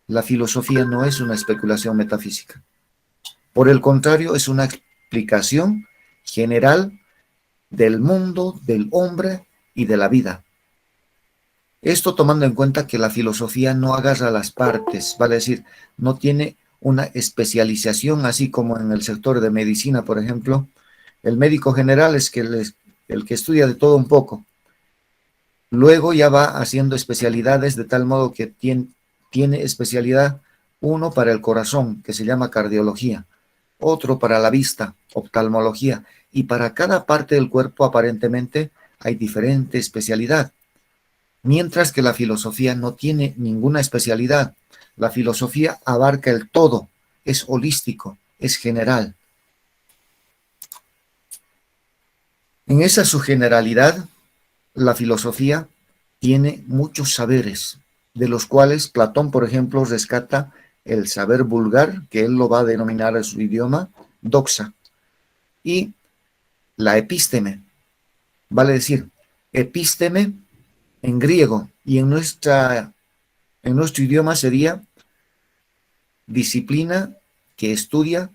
La filosofía no es una especulación metafísica. Por el contrario, es una explicación general del mundo, del hombre y de la vida. Esto tomando en cuenta que la filosofía no agarra las partes, vale decir, no tiene una especialización así como en el sector de medicina, por ejemplo. El médico general es el que estudia de todo un poco. Luego ya va haciendo especialidades de tal modo que tiene especialidad uno para el corazón, que se llama cardiología, otro para la vista, oftalmología, y para cada parte del cuerpo aparentemente hay diferente especialidad. Mientras que la filosofía no tiene ninguna especialidad. La filosofía abarca el todo, es holístico, es general. En esa su generalidad, la filosofía tiene muchos saberes, de los cuales Platón, por ejemplo, rescata el saber vulgar, que él lo va a denominar en su idioma, doxa, y la epísteme, vale decir, epísteme en griego, y en nuestro idioma sería disciplina que estudia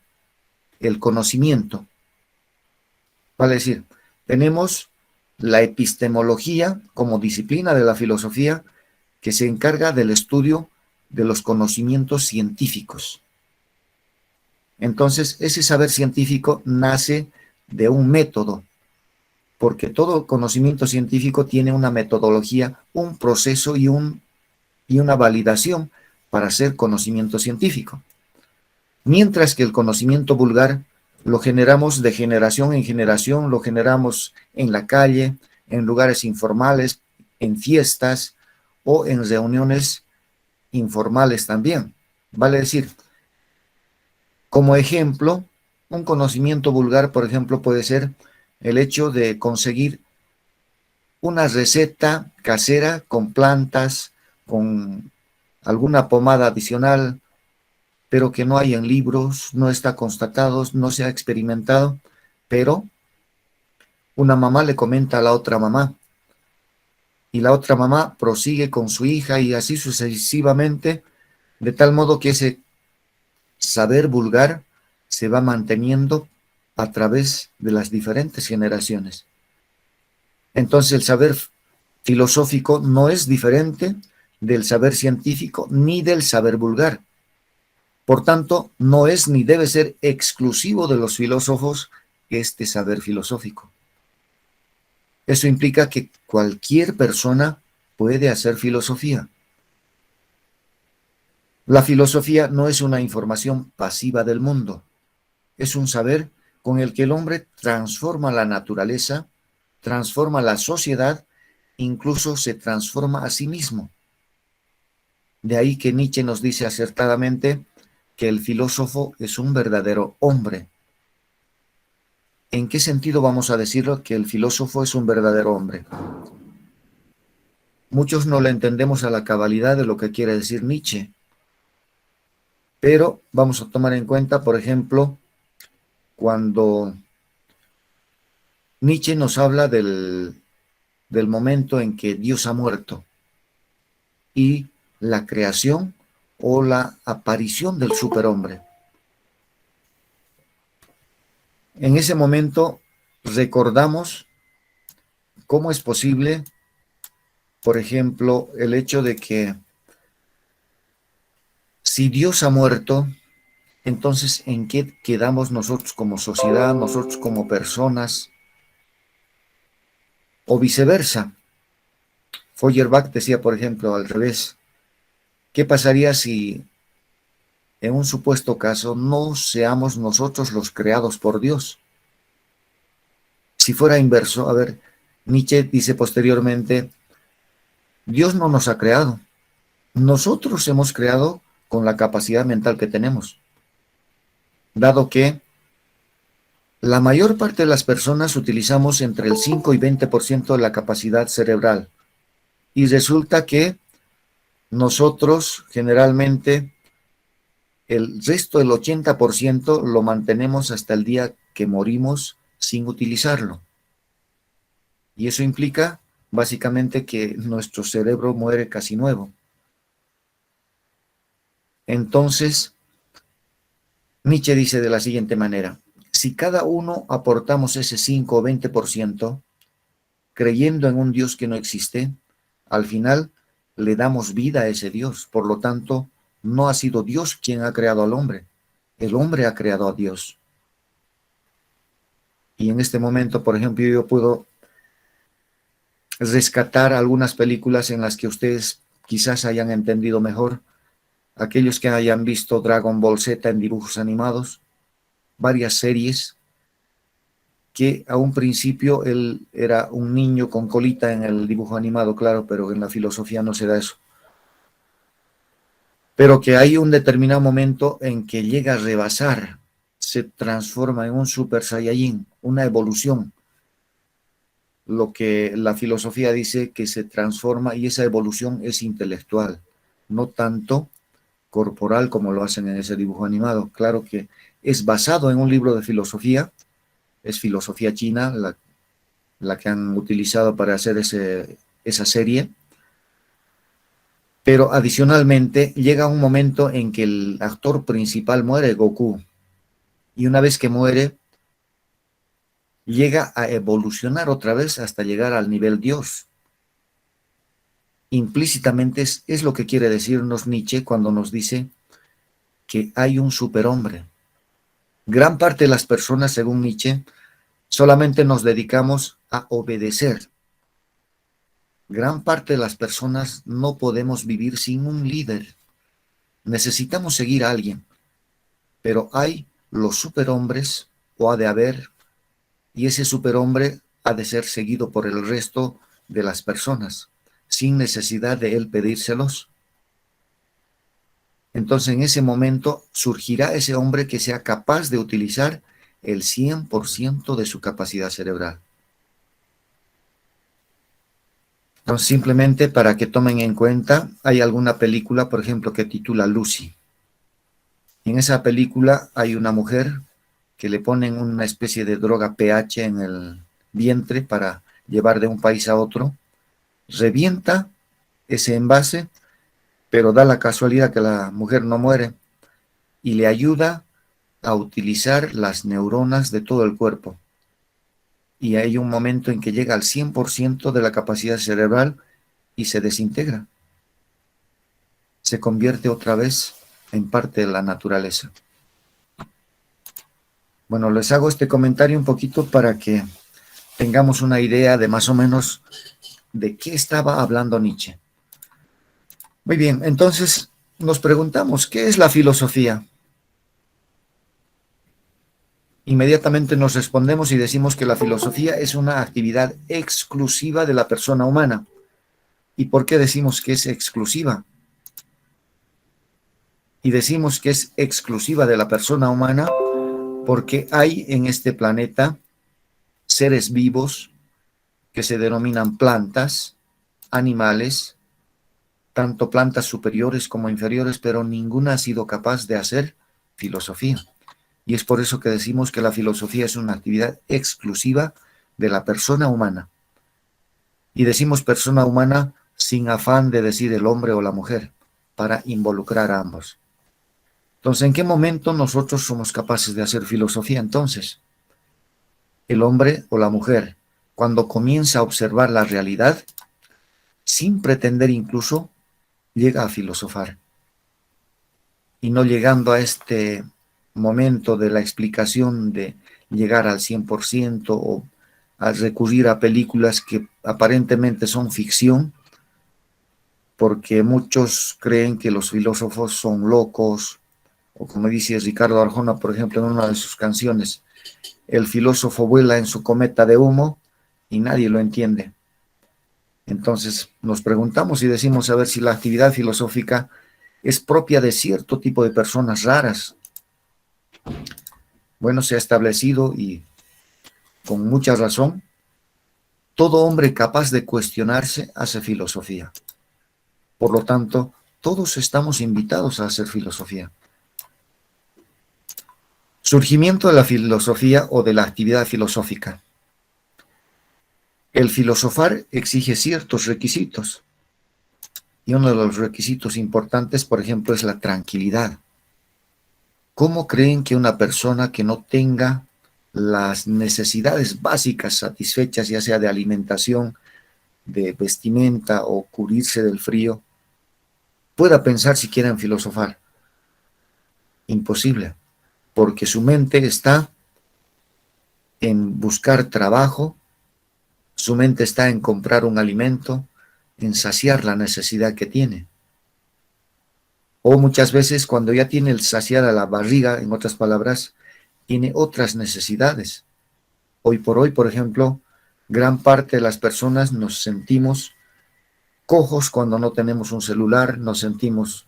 el conocimiento. Vale decir, tenemos la epistemología como disciplina de la filosofía que se encarga del estudio de los conocimientos científicos. Entonces, ese saber científico nace de un método, porque todo conocimiento científico tiene una metodología, un proceso y una validación para ser conocimiento científico. Mientras que el conocimiento vulgar lo generamos de generación en generación, lo generamos en la calle, en lugares informales, en fiestas o en reuniones informales también. Vale decir, como ejemplo, un conocimiento vulgar, por ejemplo, puede ser el hecho de conseguir una receta casera con plantas, con alguna pomada adicional, pero que no hay en libros, no está constatado, no se ha experimentado, pero una mamá le comenta a la otra mamá y la otra mamá prosigue con su hija y así sucesivamente, de tal modo que ese saber vulgar se va manteniendo a través de las diferentes generaciones. Entonces el saber filosófico no es diferente del saber científico ni del saber vulgar. Por tanto, no es ni debe ser exclusivo de los filósofos este saber filosófico. Eso implica que cualquier persona puede hacer filosofía. La filosofía no es una información pasiva del mundo, es un saber con el que el hombre transforma la naturaleza, transforma la sociedad, incluso se transforma a sí mismo. De ahí que Nietzsche nos dice acertadamente que el filósofo es un verdadero hombre. ¿En qué sentido vamos a decirlo que el filósofo es un verdadero hombre? Muchos no le entendemos a la cabalidad de lo que quiere decir Nietzsche, pero vamos a tomar en cuenta, por ejemplo, cuando Nietzsche nos habla del momento en que Dios ha muerto y la creación o la aparición del superhombre. En ese momento recordamos cómo es posible, por ejemplo, el hecho de que si Dios ha muerto, entonces ¿en qué quedamos nosotros como sociedad, nosotros como personas? O viceversa. Feuerbach decía, por ejemplo, al revés, ¿qué pasaría si en un supuesto caso no seamos nosotros los creados por Dios? Si fuera inverso, a ver, Nietzsche dice posteriormente, Dios no nos ha creado, nosotros hemos creado con la capacidad mental que tenemos, dado que la mayor parte de las personas utilizamos entre el 5 y 20% de la capacidad cerebral y resulta que nosotros generalmente el resto del 80% lo mantenemos hasta el día que morimos sin utilizarlo. Y eso implica básicamente que nuestro cerebro muere casi nuevo. Entonces, Nietzsche dice de la siguiente manera: si cada uno aportamos ese 5 o 20%, creyendo en un Dios que no existe, al final le damos vida a ese Dios. Por lo tanto, no ha sido Dios quien ha creado al hombre, el hombre ha creado a Dios. Y en este momento, por ejemplo, yo puedo rescatar algunas películas en las que ustedes quizás hayan entendido mejor. Aquellos que hayan visto Dragon Ball Z en dibujos animados, varias series, que a un principio él era un niño con colita en el dibujo animado, claro, pero en la filosofía no se da eso. Pero que hay un determinado momento en que llega a rebasar, se transforma en un Super Saiyajin, una evolución. Lo que la filosofía dice que se transforma, y esa evolución es intelectual, no tanto corporal como lo hacen en ese dibujo animado. Claro que es basado en un libro de filosofía, es filosofía china la que han utilizado para hacer esa serie, pero adicionalmente llega un momento en que el actor principal muere, Goku, y una vez que muere, llega a evolucionar otra vez hasta llegar al nivel Dios. Implícitamente es lo que quiere decirnos Nietzsche cuando nos dice que hay un superhombre. Gran parte de las personas, según Nietzsche, solamente nos dedicamos a obedecer. Gran parte de las personas no podemos vivir sin un líder. Necesitamos seguir a alguien, pero hay los superhombres, o ha de haber, y ese superhombre ha de ser seguido por el resto de las personas, sin necesidad de él pedírselos. Entonces en ese momento surgirá ese hombre que sea capaz de utilizar el 100% de su capacidad cerebral. Entonces, simplemente para que tomen en cuenta, hay alguna película, por ejemplo, que titula Lucy. En esa película hay una mujer que le ponen una especie de droga pH en el vientre para llevar de un país a otro, revienta ese envase, pero da la casualidad que la mujer no muere y le ayuda a utilizar las neuronas de todo el cuerpo. Y hay un momento en que llega al 100% de la capacidad cerebral y se desintegra. Se convierte otra vez en parte de la naturaleza. Bueno, les hago este comentario un poquito para que tengamos una idea de más o menos de qué estaba hablando Nietzsche. Muy bien, entonces nos preguntamos, ¿qué es la filosofía? Inmediatamente nos respondemos y decimos que la filosofía es una actividad exclusiva de la persona humana. ¿Y por qué decimos que es exclusiva? Y decimos que es exclusiva de la persona humana porque hay en este planeta seres vivos que se denominan plantas, animales, tanto plantas superiores como inferiores, pero ninguna ha sido capaz de hacer filosofía. Y es por eso que decimos que la filosofía es una actividad exclusiva de la persona humana. Y decimos persona humana sin afán de decir el hombre o la mujer, para involucrar a ambos. Entonces, ¿en qué momento nosotros somos capaces de hacer filosofía entonces? El hombre o la mujer, cuando comienza a observar la realidad, sin pretender incluso, llega a filosofar. Y no llegando a este momento de la explicación de llegar al 100% o a recurrir a películas que aparentemente son ficción, porque muchos creen que los filósofos son locos, o como dice Ricardo Arjona, por ejemplo, en una de sus canciones, el filósofo vuela en su cometa de humo y nadie lo entiende. Entonces nos preguntamos y decimos a ver si la actividad filosófica es propia de cierto tipo de personas raras. Bueno, se ha establecido, y con mucha razón, todo hombre capaz de cuestionarse hace filosofía. Por lo tanto, todos estamos invitados a hacer filosofía. Surgimiento de la filosofía o de la actividad filosófica. El filosofar exige ciertos requisitos. Y uno de los requisitos importantes, por ejemplo, es la tranquilidad. ¿Cómo creen que una persona que no tenga las necesidades básicas satisfechas, ya sea de alimentación, de vestimenta o cubrirse del frío, pueda pensar siquiera en filosofar? Imposible, porque su mente está en buscar trabajo, su mente está en comprar un alimento, en saciar la necesidad que tiene. O muchas veces cuando ya tiene saciada la barriga, en otras palabras, tiene otras necesidades. Hoy por hoy, por ejemplo, gran parte de las personas nos sentimos cojos cuando no tenemos un celular, nos sentimos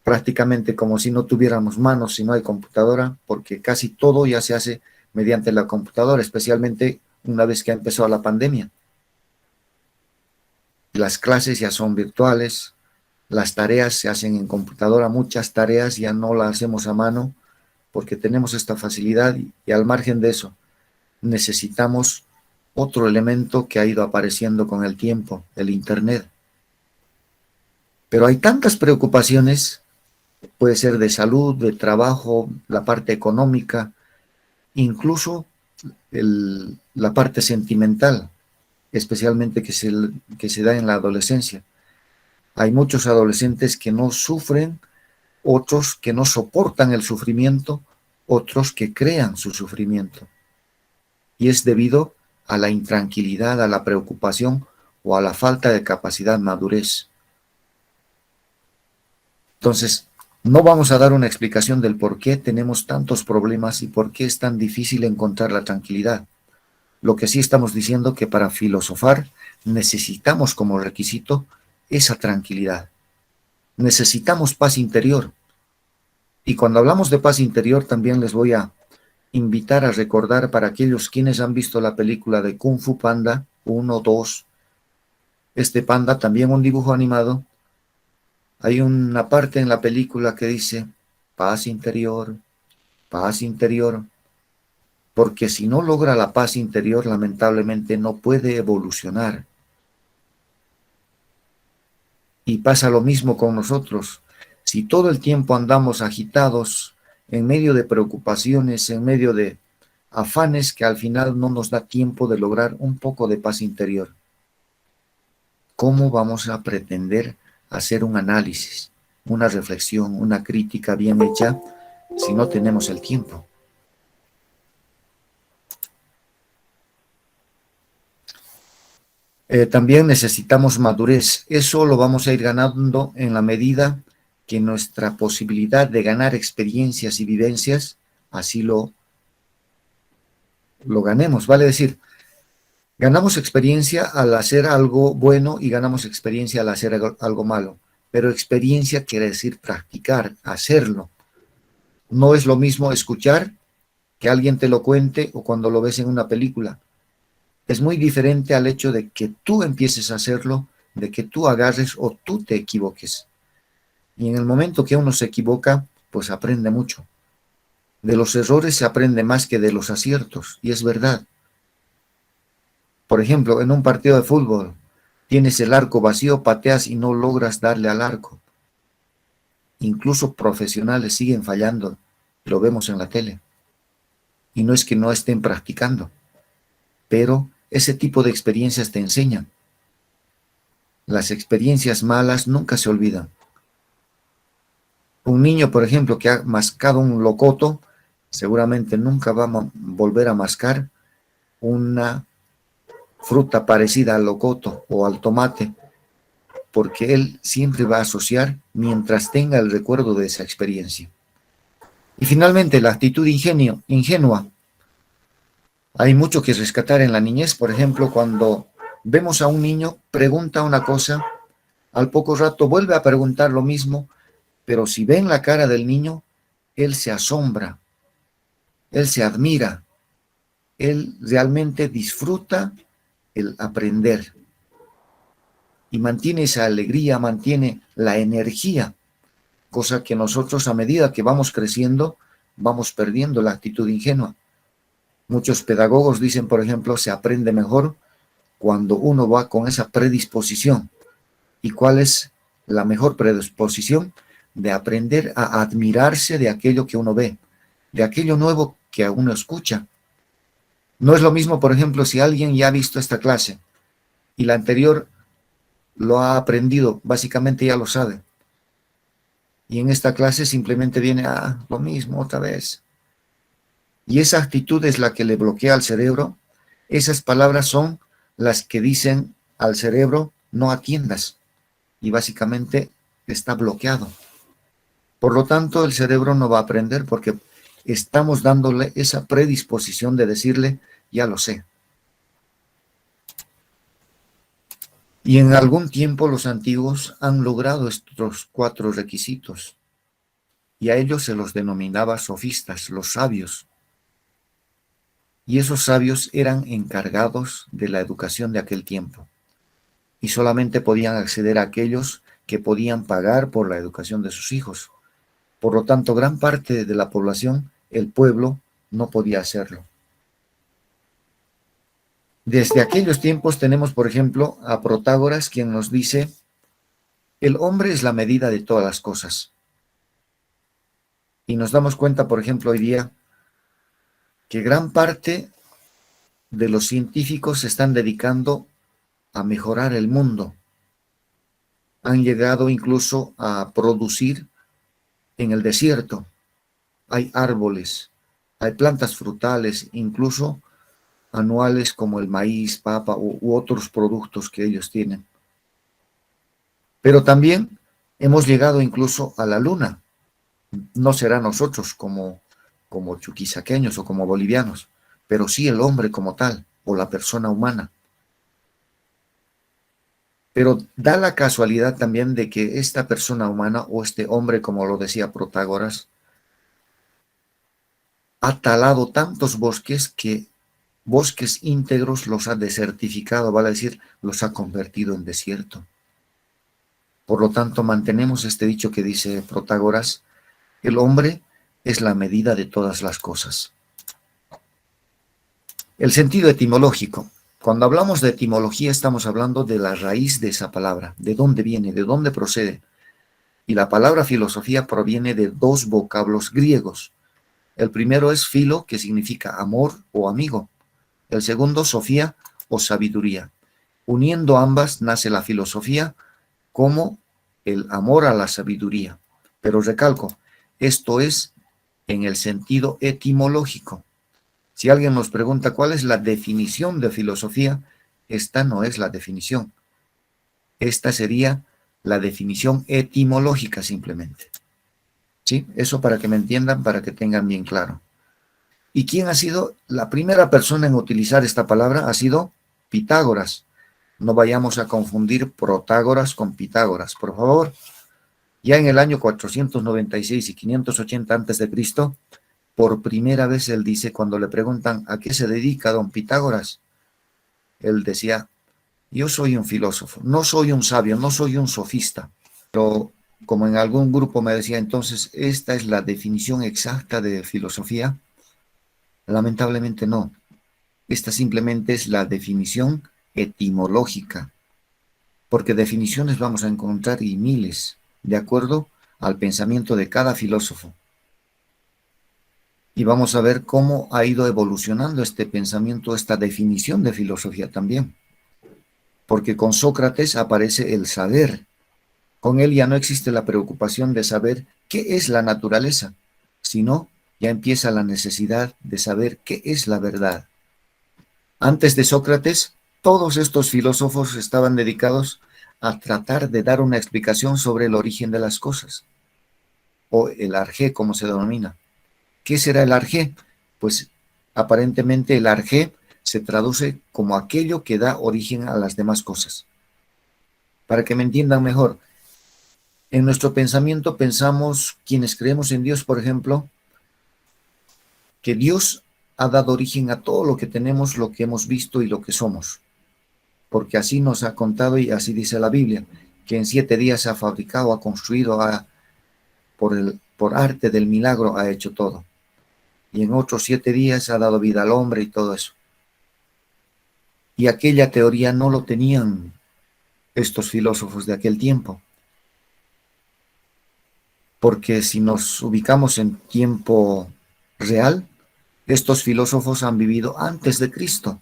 prácticamente como si no tuviéramos manos si no hay computadora, porque casi todo ya se hace mediante la computadora, especialmente una vez que ha empezado la pandemia. Las clases ya son virtuales, las tareas se hacen en computadora, muchas tareas ya no las hacemos a mano porque tenemos esta facilidad y al margen de eso necesitamos otro elemento que ha ido apareciendo con el tiempo, el Internet. Pero hay tantas preocupaciones, puede ser de salud, de trabajo, la parte económica, incluso la parte sentimental, especialmente que se da en la adolescencia. Hay muchos adolescentes que no sufren, otros que no soportan el sufrimiento, otros que crean su sufrimiento. Y es debido a la intranquilidad, a la preocupación o a la falta de capacidad, madurez. Entonces, no vamos a dar una explicación del por qué tenemos tantos problemas y por qué es tan difícil encontrar la tranquilidad. Lo que sí estamos diciendo que para filosofar necesitamos como requisito esa tranquilidad. Necesitamos paz interior. Y cuando hablamos de paz interior también les voy a invitar a recordar para aquellos quienes han visto la película de Kung Fu Panda 1, 2, este panda, también un dibujo animado. Hay una parte en la película que dice paz interior, porque si no logra la paz interior, lamentablemente no puede evolucionar. Y pasa lo mismo con nosotros. Si todo el tiempo andamos agitados, en medio de preocupaciones, en medio de afanes que al final no nos da tiempo de lograr un poco de paz interior, ¿cómo vamos a pretender hacer un análisis, una reflexión, una crítica bien hecha si no tenemos el tiempo? También necesitamos madurez. Eso lo vamos a ir ganando en la medida que nuestra posibilidad de ganar experiencias y vivencias así lo ganemos. Vale decir, ganamos experiencia al hacer algo bueno y ganamos experiencia al hacer algo malo. Pero experiencia quiere decir practicar, hacerlo. No es lo mismo escuchar que alguien te lo cuente o cuando lo ves en una película. Es muy diferente al hecho de que tú empieces a hacerlo, de que tú agarres o tú te equivoques. Y en el momento que uno se equivoca, pues aprende mucho. De los errores se aprende más que de los aciertos, y es verdad. Por ejemplo, en un partido de fútbol, tienes el arco vacío, pateas y no logras darle al arco. Incluso profesionales siguen fallando, lo vemos en la tele. Y no es que no estén practicando, pero ese tipo de experiencias te enseñan. Las experiencias malas nunca se olvidan. Un niño, por ejemplo, que ha mascado un locoto, seguramente nunca va a volver a mascar una fruta parecida al locoto o al tomate, porque él siempre va a asociar mientras tenga el recuerdo de esa experiencia. Y finalmente, la actitud ingenua. Hay mucho que rescatar en la niñez, por ejemplo, cuando vemos a un niño, pregunta una cosa, al poco rato vuelve a preguntar lo mismo, pero si ven la cara del niño, él se asombra, él se admira, él realmente disfruta el aprender y mantiene esa alegría, mantiene la energía, cosa que nosotros a medida que vamos creciendo, vamos perdiendo la actitud ingenua. Muchos pedagogos dicen, por ejemplo, se aprende mejor cuando uno va con esa predisposición. ¿Y cuál es la mejor predisposición? De aprender a admirarse de aquello que uno ve, de aquello nuevo que uno escucha. No es lo mismo, por ejemplo, si alguien ya ha visto esta clase y la anterior lo ha aprendido, básicamente ya lo sabe. Y en esta clase simplemente viene, lo mismo otra vez. Y esa actitud es la que le bloquea al cerebro. Esas palabras son las que dicen al cerebro, no atiendas. Y básicamente está bloqueado. Por lo tanto, el cerebro no va a aprender porque estamos dándole esa predisposición de decirle, ya lo sé. Y en algún tiempo los antiguos han logrado estos 4 requisitos. Y a ellos se los denominaba sofistas, los sabios. Y esos sabios eran encargados de la educación de aquel tiempo. Y solamente podían acceder a aquellos que podían pagar por la educación de sus hijos. Por lo tanto, gran parte de la población, el pueblo, no podía hacerlo. Desde aquellos tiempos tenemos, por ejemplo, a Protágoras, quien nos dice, el hombre es la medida de todas las cosas. Y nos damos cuenta, por ejemplo, hoy día, que gran parte de los científicos se están dedicando a mejorar el mundo. Han llegado incluso a producir en el desierto. Hay árboles, hay plantas frutales, incluso anuales como el maíz, papa u otros productos que ellos tienen. Pero también hemos llegado incluso a la luna. No será nosotros como chuquisaqueños o como bolivianos, pero sí el hombre como tal, o la persona humana. Pero da la casualidad también de que esta persona humana o este hombre, como lo decía Protágoras, ha talado tantos bosques que bosques íntegros los ha desertificado, vale decir, los ha convertido en desierto. Por lo tanto, mantenemos este dicho que dice Protágoras, el hombre es la medida de todas las cosas. El sentido etimológico. Cuando hablamos de etimología estamos hablando de la raíz de esa palabra, de dónde viene, de dónde procede. Y la palabra filosofía proviene de 2 vocablos griegos. El primero es filo, que significa amor o amigo. El segundo, sofía o sabiduría. Uniendo ambas nace la filosofía como el amor a la sabiduría. Pero recalco, esto es en el sentido etimológico. Si alguien nos pregunta cuál es la definición de filosofía, esta no es la definición. Esta sería la definición etimológica simplemente. ¿Sí? Eso para que me entiendan, para que tengan bien claro. ¿Y quién ha sido la primera persona en utilizar esta palabra? Ha sido Pitágoras. No vayamos a confundir Protágoras con Pitágoras, por favor. Ya en el año 496 y 580 a.C., por primera vez él dice, cuando le preguntan a qué se dedica don Pitágoras, él decía, yo soy un filósofo, no soy un sabio, no soy un sofista. Pero como en algún grupo me decía entonces, ¿esta es la definición exacta de filosofía? Lamentablemente no. Esta simplemente es la definición etimológica, porque definiciones vamos a encontrar y miles, de acuerdo al pensamiento de cada filósofo. Y vamos a ver cómo ha ido evolucionando este pensamiento, esta definición de filosofía también. Porque con Sócrates aparece el saber. Con él ya no existe la preocupación de saber qué es la naturaleza, sino ya empieza la necesidad de saber qué es la verdad. Antes de Sócrates, todos estos filósofos estaban dedicados a tratar de dar una explicación sobre el origen de las cosas, o el arjé, como se denomina. ¿Qué será el arjé? Pues aparentemente el arjé se traduce como aquello que da origen a las demás cosas. Para que me entiendan mejor, en nuestro pensamiento pensamos, quienes creemos en Dios, por ejemplo, que Dios ha dado origen a todo lo que tenemos, lo que hemos visto y lo que somos. Porque así nos ha contado y así dice la Biblia, que en 7 días ha fabricado, ha construido, por arte del milagro ha hecho todo. Y en otros 7 días ha dado vida al hombre y todo eso. Y aquella teoría no lo tenían estos filósofos de aquel tiempo, porque si nos ubicamos en tiempo real, estos filósofos han vivido antes de Cristo.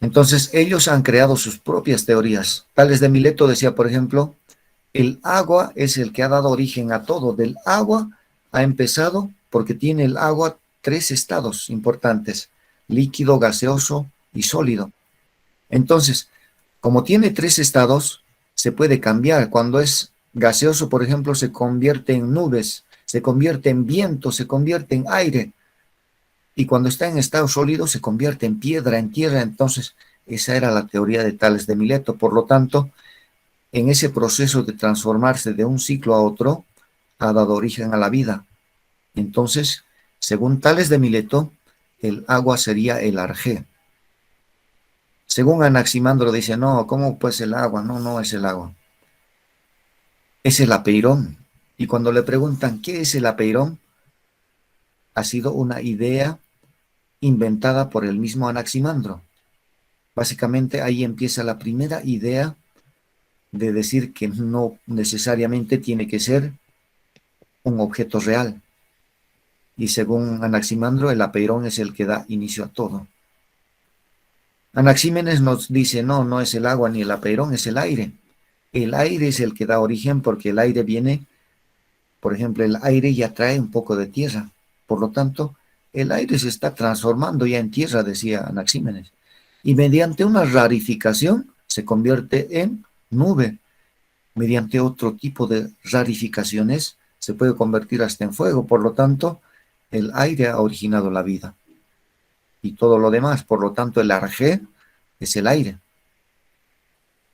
Entonces ellos han creado sus propias teorías. Tales de Mileto decía, por ejemplo, el agua es el que ha dado origen a todo. Del agua ha empezado porque tiene el agua tres estados importantes: líquido, gaseoso y sólido. Entonces, como tiene tres estados, se puede cambiar. Cuando es gaseoso, por ejemplo, se convierte en nubes, se convierte en viento, se convierte en aire. Y cuando está en estado sólido, se convierte en piedra, en tierra. Entonces, esa era la teoría de Tales de Mileto. Por lo tanto, en ese proceso de transformarse de un ciclo a otro, ha dado origen a la vida. Entonces, según Tales de Mileto, el agua sería el arjé. Según Anaximandro dice, no, ¿cómo pues el agua? No, no es el agua. Es el apeirón. Y cuando le preguntan qué es el apeirón, ha sido una idea inventada por el mismo Anaximandro. Básicamente ahí empieza la primera idea de decir que no necesariamente tiene que ser un objeto real. Y según Anaximandro, el apeirón es el que da inicio a todo. Anaxímenes nos dice, no, no es el agua ni el apeirón, es el aire. El aire es el que da origen porque el aire viene, por ejemplo, el aire ya trae un poco de tierra. Por lo tanto, el aire se está transformando ya en tierra, decía Anaxímenes. Y mediante una rarificación se convierte en nube. Mediante otro tipo de rarificaciones se puede convertir hasta en fuego. Por lo tanto, el aire ha originado la vida y todo lo demás. Por lo tanto, el arjé es el aire.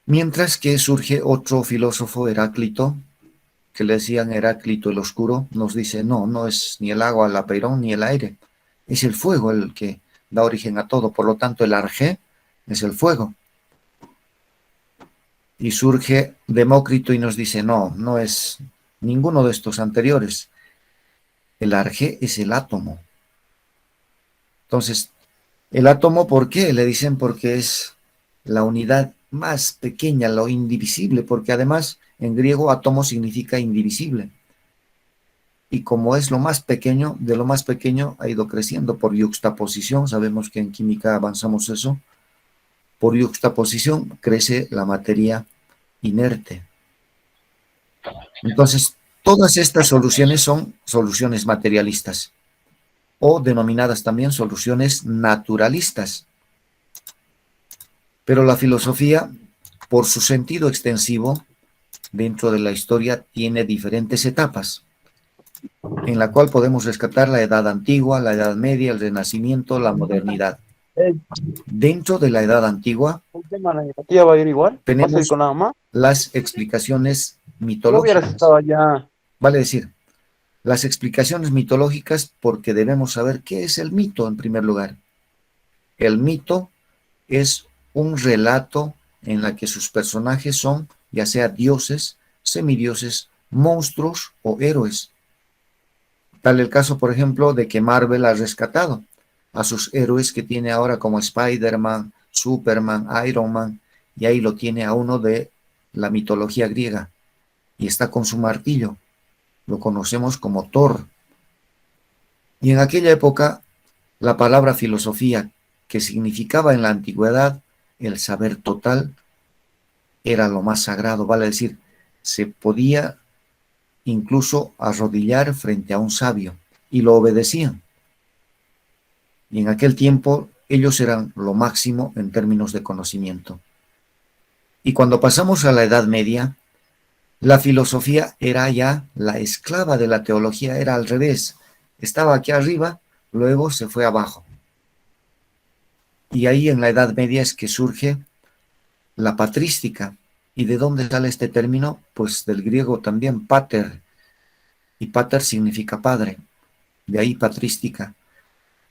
Mientras que surge otro filósofo, Heráclito, que le decían Heráclito el Oscuro, nos dice, no, no es ni el agua, el apeirón, ni el aire. Es el fuego el que da origen a todo. Por lo tanto, el arjé es el fuego. Y surge Demócrito y nos dice, no, no es ninguno de estos anteriores. El arjé es el átomo. Entonces, el átomo, ¿por qué? Le dicen porque es la unidad más pequeña, lo indivisible, porque además en griego átomo significa indivisible. Y como es lo más pequeño, de lo más pequeño ha ido creciendo por yuxtaposición. Sabemos que en química avanzamos eso. Por yuxtaposición crece la materia inerte. Entonces, todas estas soluciones son soluciones materialistas o denominadas también soluciones naturalistas. Pero la filosofía, por su sentido extensivo, dentro de la historia tiene diferentes etapas, en la cual podemos rescatar la Edad Antigua, la Edad Media, el Renacimiento, la modernidad. Dentro de la Edad Antigua ¿La tía va a ir igual? ¿Vas a ir tenemos con la mamá? las explicaciones No hubieras mitológicas, estado allá. vale decir, las explicaciones mitológicas porque debemos saber qué es el mito en primer lugar. El mito es un relato en la que sus personajes son ya sea dioses, semidioses, monstruos o héroes. Tal el caso, por ejemplo, de que Marvel ha rescatado a sus héroes que tiene ahora como Spider-Man, Superman, Iron Man, y ahí lo tiene a uno de la mitología griega, y está con su martillo. Lo conocemos como Thor. Y en aquella época, la palabra filosofía, que significaba en la antigüedad el saber total, era lo más sagrado, vale decir, se podía incluso arrodillar frente a un sabio y lo obedecían. Y en aquel tiempo ellos eran lo máximo en términos de conocimiento. Y cuando pasamos a la Edad Media, la filosofía era ya la esclava de la teología, era al revés. Estaba aquí arriba, luego se fue abajo. Y ahí en la Edad Media es que surge la patrística. ¿Y de dónde sale este término? Pues del griego también, pater. Y pater significa padre. De ahí patrística,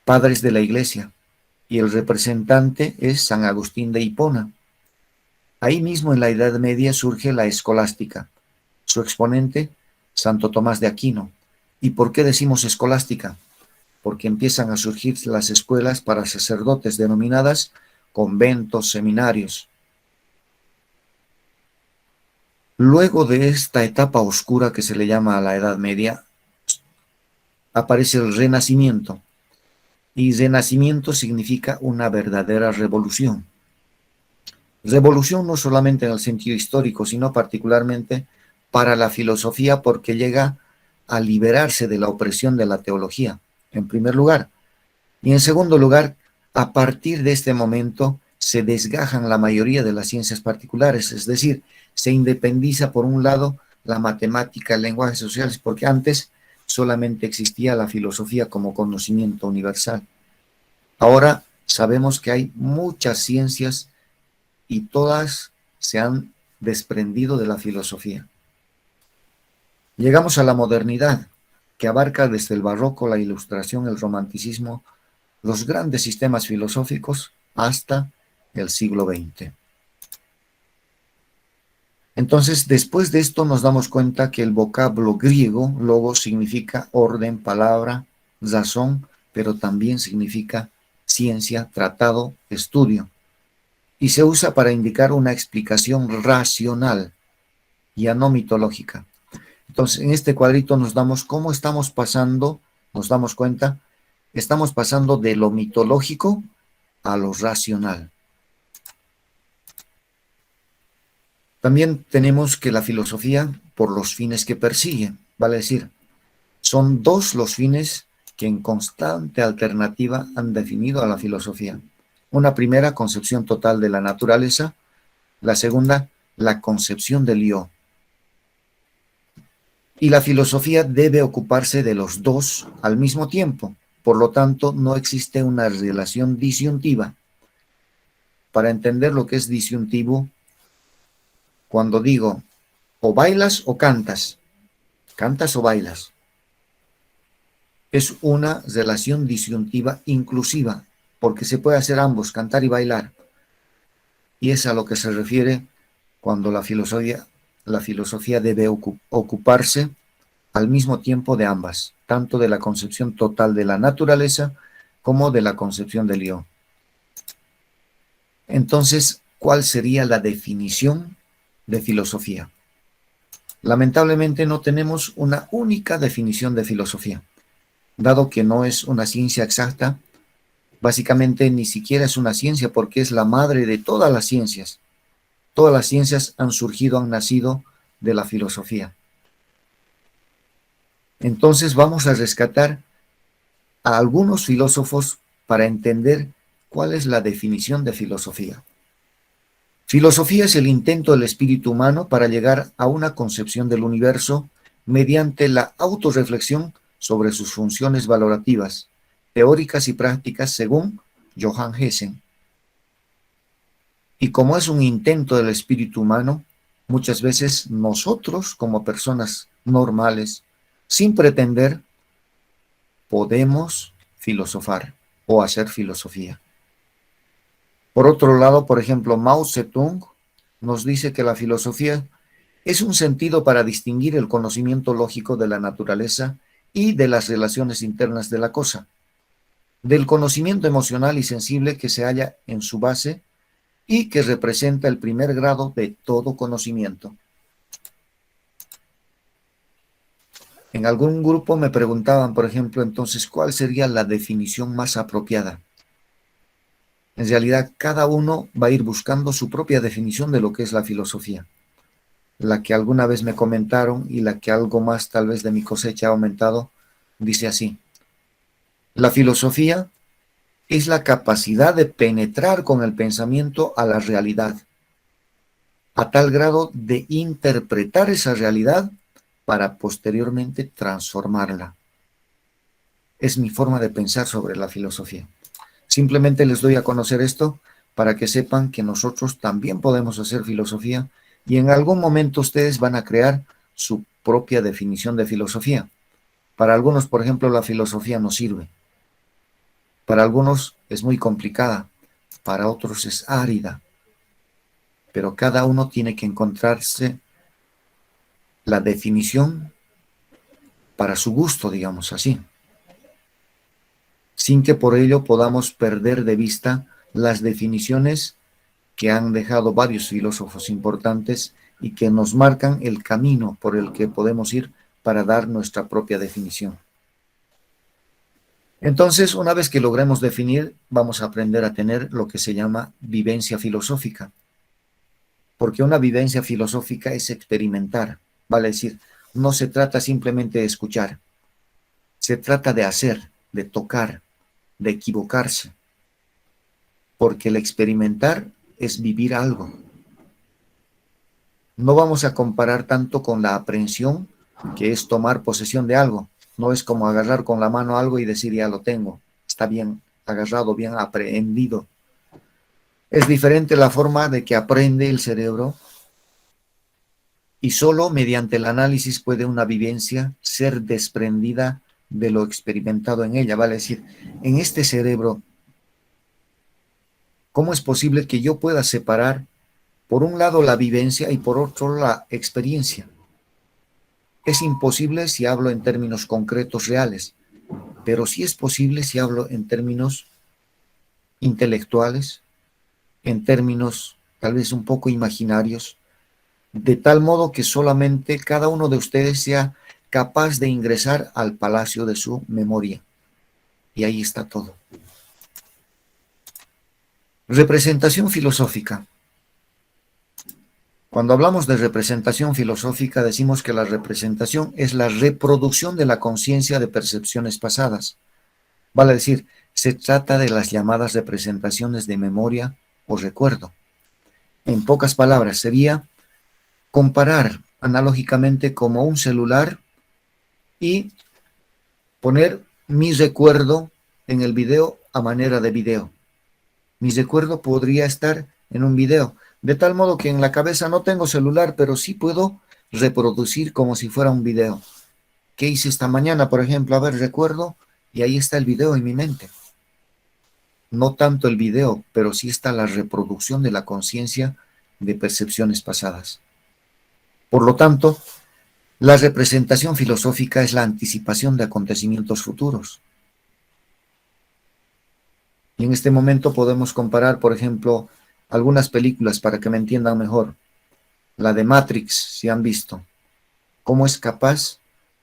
padres de la iglesia. Y el representante es San Agustín de Hipona. Ahí mismo en la Edad Media surge la escolástica. Su exponente, Santo Tomás de Aquino. ¿Y por qué decimos escolástica? Porque empiezan a surgir las escuelas para sacerdotes denominadas conventos, seminarios. Luego de esta etapa oscura que se le llama la Edad Media, aparece el Renacimiento. Y renacimiento significa una verdadera revolución. Revolución no solamente en el sentido histórico, sino particularmente para la filosofía, porque llega a liberarse de la opresión de la teología, en primer lugar. Y en segundo lugar, a partir de este momento se desgajan la mayoría de las ciencias particulares, es decir, se independiza por un lado la matemática, el lenguaje sociales, porque antes solamente existía la filosofía como conocimiento universal. Ahora sabemos que hay muchas ciencias y todas se han desprendido de la filosofía. Llegamos a la modernidad, que abarca desde el barroco, la ilustración, el romanticismo, los grandes sistemas filosóficos hasta el siglo XX. Entonces, después de esto nos damos cuenta que el vocablo griego, logos, significa orden, palabra, razón, pero también significa ciencia, tratado, estudio. Y se usa para indicar una explicación racional, ya no mitológica. Entonces, en este cuadrito nos damos cómo estamos pasando, nos damos cuenta, estamos pasando de lo mitológico a lo racional. También tenemos que la filosofía, por los fines que persigue, vale decir, son dos los fines que en constante alternativa han definido a la filosofía. Una primera, concepción total de la naturaleza. La segunda, la concepción del yo. Y la filosofía debe ocuparse de los dos al mismo tiempo. Por lo tanto, no existe una relación disyuntiva. Para entender lo que es disyuntivo, cuando digo o bailas o cantas o bailas, es una relación disyuntiva inclusiva, porque se puede hacer ambos, cantar y bailar. Y es a lo que se refiere cuando la filosofía debe ocuparse al mismo tiempo de ambas, tanto de la concepción total de la naturaleza como de la concepción del yo. Entonces, ¿cuál sería la definición de filosofía? Lamentablemente no tenemos una única definición de filosofía, dado que no es una ciencia exacta. Básicamente ni siquiera es una ciencia porque es la madre de todas las ciencias. Todas las ciencias han surgido, han nacido de la filosofía. Entonces vamos a rescatar a algunos filósofos para entender cuál es la definición de filosofía. Filosofía es el intento del espíritu humano para llegar a una concepción del universo mediante la autorreflexión sobre sus funciones valorativas, teóricas y prácticas según Johann Hessen. Y como es un intento del espíritu humano, muchas veces nosotros como personas normales, sin pretender, podemos filosofar o hacer filosofía. Por otro lado, por ejemplo, Mao Zedong nos dice que la filosofía es un sentido para distinguir el conocimiento lógico de la naturaleza y de las relaciones internas de la cosa, del conocimiento emocional y sensible que se halla en su base y que representa el primer grado de todo conocimiento. En algún grupo me preguntaban, por ejemplo, entonces, ¿cuál sería la definición más apropiada? En realidad, cada uno va a ir buscando su propia definición de lo que es la filosofía. La que alguna vez me comentaron y la que algo más tal vez de mi cosecha ha aumentado, dice así: la filosofía es la capacidad de penetrar con el pensamiento a la realidad, a tal grado de interpretar esa realidad para posteriormente transformarla. Es mi forma de pensar sobre la filosofía. Simplemente les doy a conocer esto para que sepan que nosotros también podemos hacer filosofía y en algún momento ustedes van a crear su propia definición de filosofía. Para algunos, por ejemplo, la filosofía no sirve. Para algunos es muy complicada, para otros es árida. Pero cada uno tiene que encontrarse la definición para su gusto, digamos así, sin que por ello podamos perder de vista las definiciones que han dejado varios filósofos importantes y que nos marcan el camino por el que podemos ir para dar nuestra propia definición. Entonces, una vez que logremos definir, vamos a aprender a tener lo que se llama vivencia filosófica, porque una vivencia filosófica es experimentar, vale decir, no se trata simplemente de escuchar, se trata de hacer, de tocar, de equivocarse, porque el experimentar es vivir algo. No vamos a comparar tanto con la aprehensión, que es tomar posesión de algo. No es como agarrar con la mano algo y decir ya lo tengo, está bien agarrado, bien aprehendido. Es diferente la forma de que aprende el cerebro y solo mediante el análisis puede una vivencia ser desprendida de lo experimentado en ella. Vale decir, en este cerebro, ¿cómo es posible que yo pueda separar por un lado la vivencia y por otro la experiencia? Es imposible si hablo en términos concretos reales, pero sí es posible si hablo en términos intelectuales, en términos tal vez un poco imaginarios, de tal modo que solamente cada uno de ustedes sea capaz de ingresar al palacio de su memoria. Y ahí está todo. Representación filosófica. Cuando hablamos de representación filosófica, decimos que la representación es la reproducción de la conciencia de percepciones pasadas. Vale decir, se trata de las llamadas representaciones de memoria o recuerdo. En pocas palabras, sería comparar analógicamente como un celular y poner mi recuerdo en el video a manera de video. Mi recuerdo podría estar en un video, de tal modo que en la cabeza no tengo celular, pero sí puedo reproducir como si fuera un video. ¿Qué hice esta mañana, por ejemplo? A ver, recuerdo, y ahí está el video en mi mente. No tanto el video, pero sí está la reproducción de la conciencia de percepciones pasadas. Por lo tanto, la representación filosófica es la anticipación de acontecimientos futuros. Y en este momento podemos comparar, por ejemplo, algunas películas para que me entiendan mejor. La de Matrix, si han visto. ¿Cómo es capaz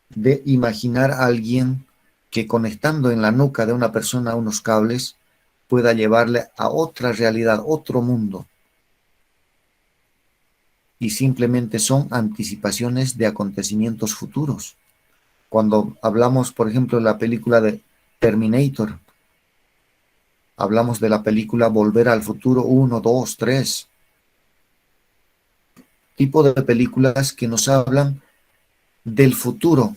de imaginar a alguien que conectando en la nuca de una persona unos cables pueda llevarle a otra realidad, otro mundo? Y simplemente son anticipaciones de acontecimientos futuros. Cuando hablamos, por ejemplo, de la película de Terminator, hablamos de la película Volver al Futuro 1, 2, 3. Tipo de películas que nos hablan del futuro.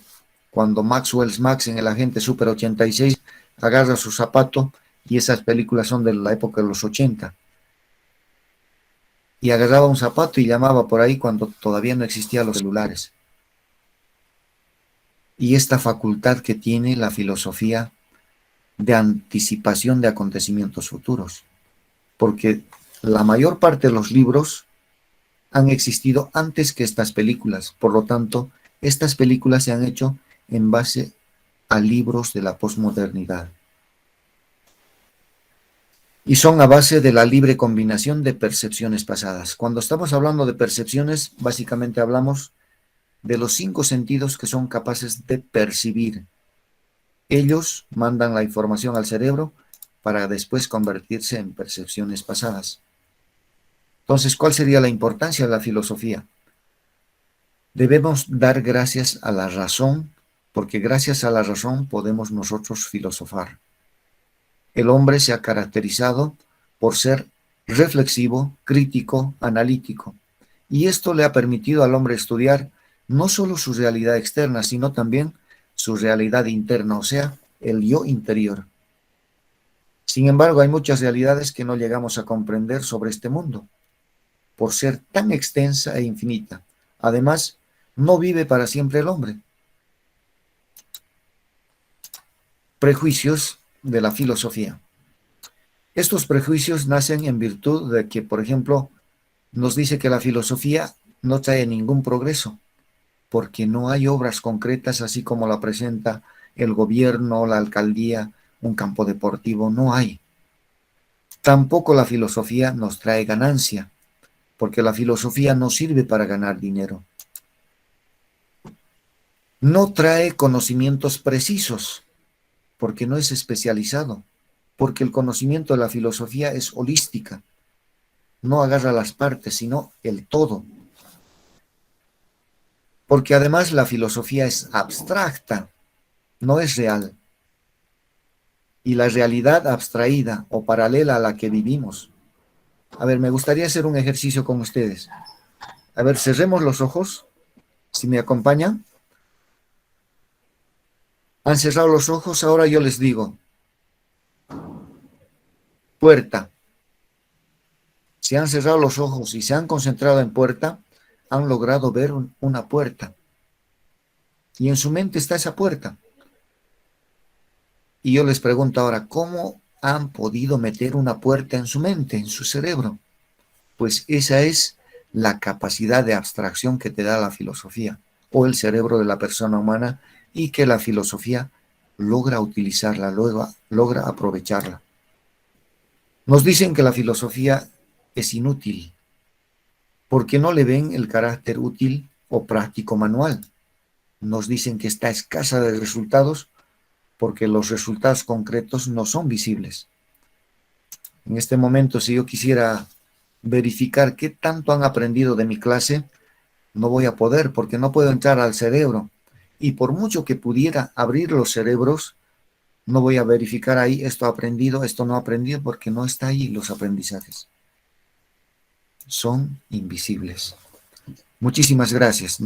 Cuando Maxwell Max en El Agente Super 86 agarra su zapato, y esas películas son de la época de los 80. Y agarraba un zapato y llamaba por ahí cuando todavía no existían los celulares. Y esta facultad que tiene la filosofía de anticipación de acontecimientos futuros, porque la mayor parte de los libros han existido antes que estas películas, por lo tanto, estas películas se han hecho en base a libros de la posmodernidad. Y son a base de la libre combinación de percepciones pasadas. Cuando estamos hablando de percepciones, básicamente hablamos de los 5 sentidos que son capaces de percibir. Ellos mandan la información al cerebro para después convertirse en percepciones pasadas. Entonces, ¿cuál sería la importancia de la filosofía? Debemos dar gracias a la razón, porque gracias a la razón podemos nosotros filosofar. El hombre se ha caracterizado por ser reflexivo, crítico, analítico, y esto le ha permitido al hombre estudiar no solo su realidad externa, sino también su realidad interna, o sea, el yo interior. Sin embargo, hay muchas realidades que no llegamos a comprender sobre este mundo, por ser tan extensa e infinita. Además, no vive para siempre el hombre. Prejuicios de la filosofía. Estos prejuicios nacen en virtud de que, por ejemplo, nos dice que la filosofía no trae ningún progreso, porque no hay obras concretas así como la presenta el gobierno, la alcaldía, un campo deportivo, no hay. Tampoco la filosofía nos trae ganancia, porque la filosofía no sirve para ganar dinero. No trae conocimientos precisos, porque no es especializado, porque el conocimiento de la filosofía es holística, no agarra las partes, sino el todo. Porque además la filosofía es abstracta, no es real. Y la realidad abstraída o paralela a la que vivimos. A ver, me gustaría hacer un ejercicio con ustedes. A ver, cerremos los ojos, si me acompañan. Han cerrado los ojos, ahora yo les digo, puerta. Si han cerrado los ojos y se han concentrado en puerta, han logrado ver una puerta. Y en su mente está esa puerta. Y yo les pregunto ahora, ¿cómo han podido meter una puerta en su mente, en su cerebro? Pues esa es la capacidad de abstracción que te da la filosofía o el cerebro de la persona humana y que la filosofía logra utilizarla, logra aprovecharla. Nos dicen que la filosofía es inútil porque no le ven el carácter útil o práctico manual. Nos dicen que está escasa de resultados porque los resultados concretos no son visibles. En este momento, si yo quisiera verificar qué tanto han aprendido de mi clase, no voy a poder porque no puedo entrar al cerebro. Y por mucho que pudiera abrir los cerebros, no voy a verificar ahí esto aprendido, esto no aprendido, porque no está ahí los aprendizajes. Son invisibles. Muchísimas gracias.